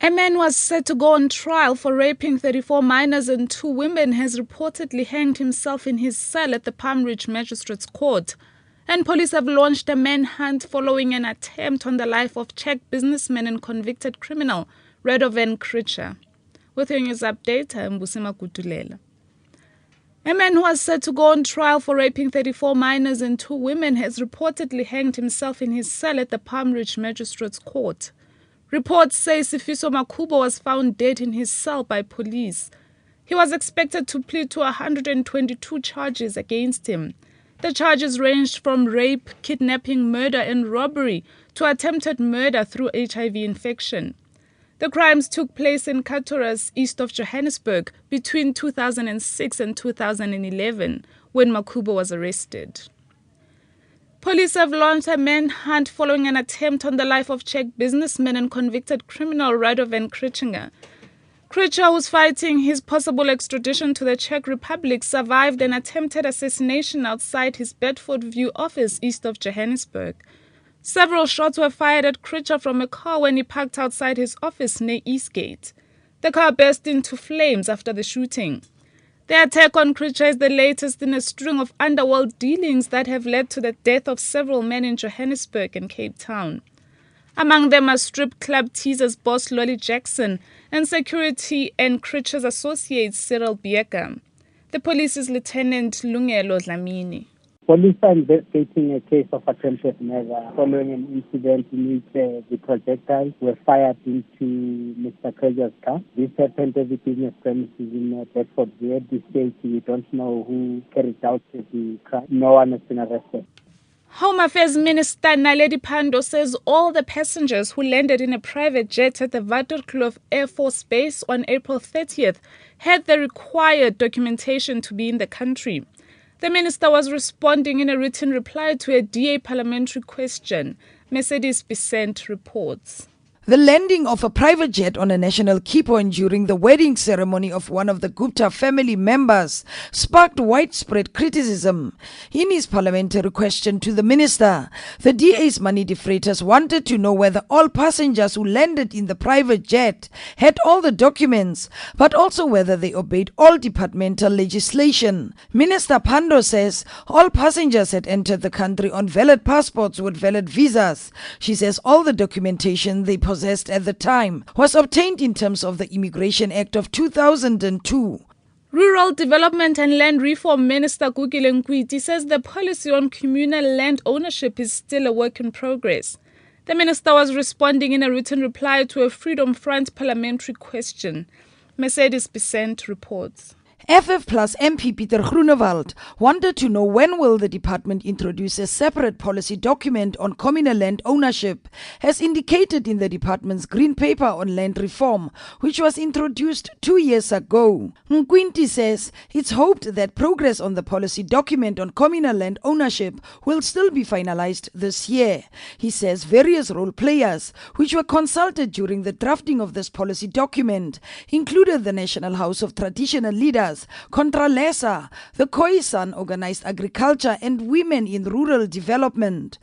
A man who was set to go on trial for raping 34 minors and 2 women has reportedly hanged himself in his cell at the Palm Ridge Magistrates Court. And police have launched a manhunt following an attempt on the life of Czech businessman and convicted criminal Radovan Kriča. With your news update, I'm Busima Kutulela. A man who was set to go on trial for raping 34 minors and 2 women has reportedly hanged himself in his cell at the Palm Ridge Magistrates Court. Reports say Sifiso Makhubo was found dead in his cell by police. He was expected to plead to 122 charges against him. The charges ranged from rape, kidnapping, murder and robbery to attempted murder through HIV infection. The crimes took place in Katoras, east of Johannesburg, between 2006 and 2011, when Makhubo was arrested. Police have launched a manhunt following an attempt on the life of Czech businessman and convicted criminal Radovan Kriča. Kriča, who's fighting his possible extradition to the Czech Republic, survived an attempted assassination outside his Bedfordview office east of Johannesburg. Several shots were fired at Kriča from a car when he parked outside his office near Eastgate. The car burst into flames after the shooting. The attack on Kriča is the latest in a string of underworld dealings that have led to the death of several men in Johannesburg and Cape Town. Among them are strip club teasers boss Lolly Jackson and security and Kriča's associate Cyril Bieka. The police's Lieutenant Lungelo Dlamini. Police are investigating a case of attempted murder following an incident in which the projectiles were fired into Mr. Kriča's car. This happened at the business premises in Bedfordview. At this stage, we don't know who carried out the crime. No one has been arrested. Home Affairs Minister Naledi Pandor says all the passengers who landed in a private jet at the Waterkloof Air Force Base on April 30th had the required documentation to be in the country. The minister was responding in a written reply to a DA parliamentary question. Mercedes Besant reports. The landing of a private jet on a national key point during the wedding ceremony of one of the Gupta family members sparked widespread criticism. In his parliamentary question to the minister, the DA's money defrators wanted to know whether all passengers who landed in the private jet had all the documents, but also whether they obeyed all departmental legislation. Minister Pandor says all passengers had entered the country on valid passports with valid visas. She says all the documentation they possessed at the time was obtained in terms of the Immigration Act of 2002. Rural Development and Land Reform Minister Gugile Nkwiti says the policy on communal land ownership is still a work in progress. The minister was responding in a written reply to a Freedom Front parliamentary question. Mercedes Besant reports. FF Plus MP Peter Groenewald wanted to know when will the department introduce a separate policy document on communal land ownership, as indicated in the department's green paper on land reform, which was introduced 2 years ago. Nkwinti says it's hoped that progress on the policy document on communal land ownership will still be finalized this year. He says various role players, which were consulted during the drafting of this policy document, included the National House of Traditional Leaders, Contralesa, the Khoisan Organized Agriculture and Women in Rural Development.